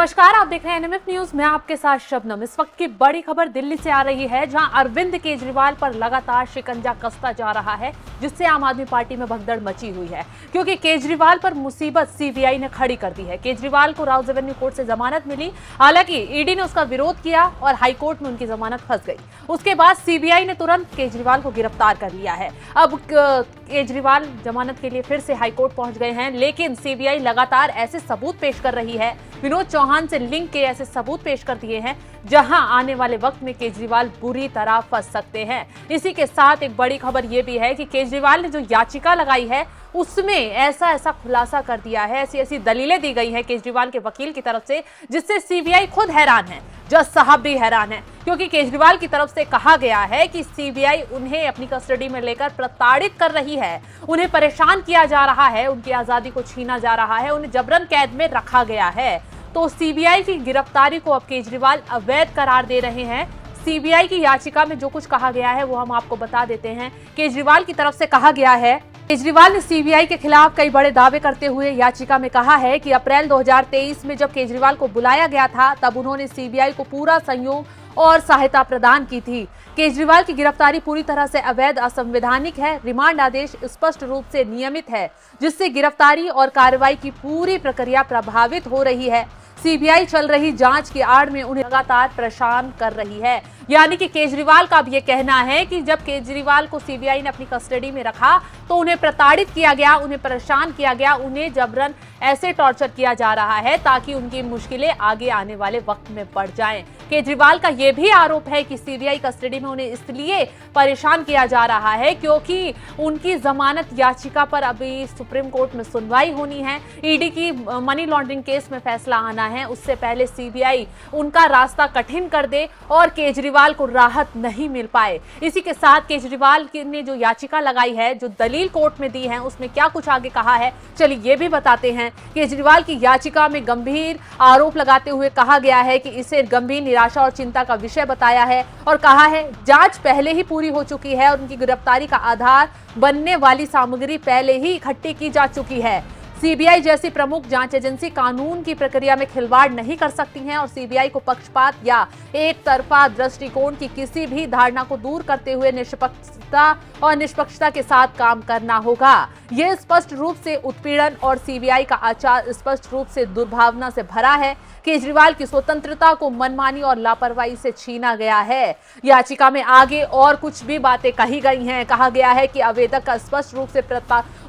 नमस्कार, आप देख रहे हैं एनएमएफ न्यूज। मैं आपके साथ शबनम। इस वक्त की बड़ी खबर दिल्ली से आ रही है, जहां अरविंद केजरीवाल पर लगातार शिकंजा कसता जा रहा है, जिससे आम आदमी पार्टी में भगदड़ मची हुई है। क्योंकि केजरीवाल पर मुसीबत सीबीआई ने खड़ी कर दी है। केजरीवाल को राउज एवेन्यू कोर्ट से जमानत मिली, हालांकि ईडी ने उसका विरोध किया और हाईकोर्ट में उनकी जमानत फंस गई। उसके बाद सीबीआई ने तुरंत केजरीवाल को गिरफ्तार कर लिया है। अब केजरीवाल जमानत के लिए फिर से हाईकोर्ट पहुंच गए हैं, लेकिन सीबीआई लगातार ऐसे सबूत पेश कर रही है, विनोद चौहान से लिंक के ऐसे सबूत पेश कर दिए हैं, जहां आने वाले वक्त में केजरीवाल बुरी तरह फंस सकते हैं। इसी के साथ एक बड़ी खबर यह भी है कि केजरीवाल ने जो याचिका लगाई है उसमें ऐसा खुलासा कर दिया है, ऐसी दलीलें दी गई हैं केजरीवाल के वकील की तरफ से, जिससे सीबीआई खुद हैरान है, जज साहब भी हैरान है। क्योंकि केजरीवाल की तरफ से कहा गया है कि सीबीआई उन्हें अपनी कस्टडी में लेकर प्रताड़ित कर रही है, उन्हें परेशान किया जा रहा है, उनकी आजादी को छीना जा रहा है, उन्हें जबरन कैद में रखा गया है। तो सीबीआई की गिरफ्तारी को अब केजरीवाल अवैध करार दे रहे हैं। सीबीआई की याचिका में जो कुछ कहा गया है वो हम आपको बता देते हैं। केजरीवाल की तरफ से कहा गया है, केजरीवाल ने सीबीआई के खिलाफ कई बड़े दावे करते हुए याचिका में कहा है कि अप्रैल 2023 में जब केजरीवाल को बुलाया गया था, तब उन्होंने सीबीआई को पूरा सहयोग और सहायता प्रदान की थी। केजरीवाल की गिरफ्तारी पूरी तरह से अवैध, असंवैधानिक है। रिमांड आदेश स्पष्ट रूप से नियमित है, जिससे गिरफ्तारी और कार्रवाई की पूरी प्रक्रिया प्रभावित हो रही है। सीबीआई चल रही जांच की आड़ में उन्हें लगातार परेशान कर रही है। यानी कि केजरीवाल का अब ये कहना है कि जब केजरीवाल को सीबीआई ने अपनी कस्टडी में रखा तो उन्हें प्रताड़ित किया गया, उन्हें परेशान किया गया, उन्हें जबरन ऐसे टॉर्चर किया जा रहा है ताकि उनकी मुश्किलें आगे आने वाले वक्त में बढ़ जाएं। केजरीवाल का यह भी आरोप है कि सीबीआई कस्टडी में उन्हें इसलिए परेशान किया जा रहा है क्योंकि उनकी जमानत याचिका पर अभी सुप्रीम कोर्ट में सुनवाई होनी है। ईडी की मनी लॉन्ड्रिंग केस में फैसला आना है, उससे पहले सीबीआई उनका रास्ता कठिन कर दे और केजरीवाल को राहत नहीं मिल पाए। इसी के साथ केजरीवाल ने जो याचिका लगाई है, जो दलील कोर्ट में दी है, उसमें क्या कुछ आगे कहा है, चलिए ये भी बताते हैं। केजरीवाल की याचिका में गंभीर आरोप लगाते हुए कहा गया है कि इसे गंभीर निराशा और चिंता का विषय बताया है और कहा है जांच पहले ही पूरी हो चुकी है और उनकी गिरफ्तारी का आधार बनने वाली सामग्री पहले ही इकट्ठी की जा चुकी है। सीबीआई जैसी प्रमुख जांच एजेंसी कानून की प्रक्रिया में खिलवाड़ नहीं कर सकती हैं और सीबीआई को पक्षपात या एक तरफा दृष्टिकोण की किसी भी धारणा को दूर करते हुए निष्पक्षता के साथ काम करना होगा। यह स्पष्ट रूप से उत्पीड़न और सीबीआई का आचार स्पष्ट रूप से दुर्भावना से भरा है। केजरीवाल की स्वतंत्रता को मनमानी और लापरवाही से छीना गया है। याचिका में आगे और कुछ भी बातें कही गई हैं। कहा गया है कि आवेदक का स्पष्ट रूप से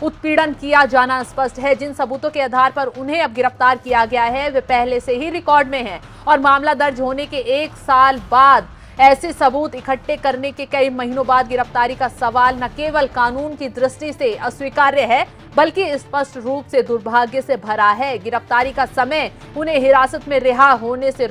उत्पीड़न किया जाना स्पष्ट है। जिन सबूतों के आधार पर उन्हें अब गिरफ्तार किया गया है वे पहले से ही रिकॉर्ड में हैं और मामला दर्ज होने के 1 साल बाद ऐसे सबूत इकट्ठे करने के कई महीनों बाद गिरफ्तारी का सवाल न केवल कानून की दृष्टि से अस्वीकार्य है, बल्कि स्पष्ट रूप से दुर्भाग्य से भरा है। गिरफ्तारी का समय उन्हें हिरासत में रिहा होने से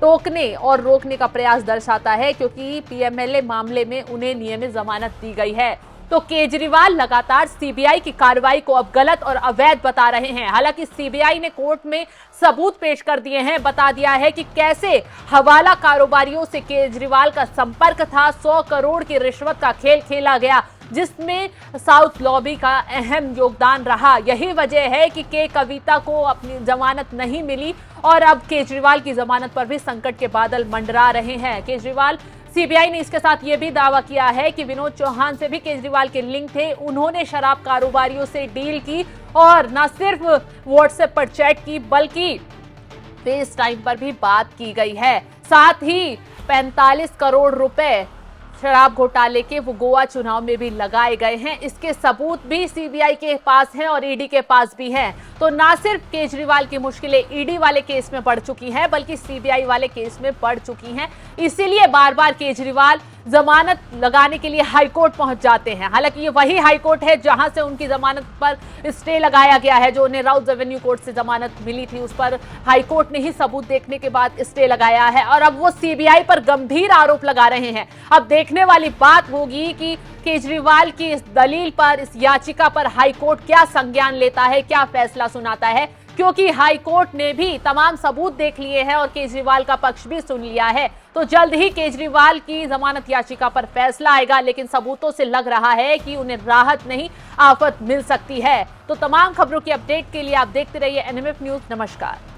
टोकने और रोकने का प्रयास दर्शाता है, क्योंकि पीएमएलए मामले में उन्हें नियमित जमानत दी गई है। तो केजरीवाल लगातार सीबीआई की कार्रवाई को अब गलत और अवैध बता रहे हैं। हालांकि सीबीआई ने कोर्ट में सबूत पेश कर दिए हैं, बता दिया है कि कैसे हवाला कारोबारियों से केजरीवाल का संपर्क था। 100 करोड़ की रिश्वत का खेल खेला गया, जिसमें साउथ लॉबी का अहम योगदान रहा। यही वजह है कि के कविता को अपनी जमानत नहीं मिली और अब केजरीवाल की जमानत पर भी संकट के बादल मंडरा रहे हैं। सीबीआई ने इसके साथ यह भी दावा किया है कि विनोद चौहान से भी केजरीवाल के लिंक थे। उन्होंने शराब कारोबारियों से डील की और न सिर्फ व्हाट्सएप पर चैट की, बल्कि फेस टाइम पर भी बात की गई है। साथ ही 45 करोड़ रुपए शराब घोटाले के वो गोवा चुनाव में भी लगाए गए हैं। इसके सबूत भी सीबीआई के पास हैं और ईडी के पास भी हैं। तो ना सिर्फ केजरीवाल की मुश्किलें ईडी वाले केस में बढ़ चुकी हैं, बल्कि सीबीआई वाले केस में बढ़ चुकी हैं। इसीलिए बार बार केजरीवाल जमानत लगाने के लिए हाईकोर्ट पहुंच जाते हैं। हालांकि ये वही हाईकोर्ट है जहां से उनकी जमानत पर स्टे लगाया गया है। जो उन्हें राउज एवेन्यू कोर्ट से जमानत मिली थी, उस पर हाईकोर्ट ने ही सबूत देखने के बाद स्टे लगाया है और अब वो सीबीआई पर गंभीर आरोप लगा रहे हैं। अब देखने वाली बात होगी कि केजरीवाल की इस दलील पर, इस याचिका पर हाईकोर्ट क्या संज्ञान लेता है, क्या फैसला सुनाता है, क्योंकि हाईकोर्ट ने भी तमाम सबूत देख लिए हैं और केजरीवाल का पक्ष भी सुन लिया है। तो जल्द ही केजरीवाल की जमानत याचिका पर फैसला आएगा, लेकिन सबूतों से लग रहा है कि उन्हें राहत नहीं, आफत मिल सकती है। तो तमाम खबरों की अपडेट के लिए आप देखते रहिए एनएमएफ न्यूज। नमस्कार।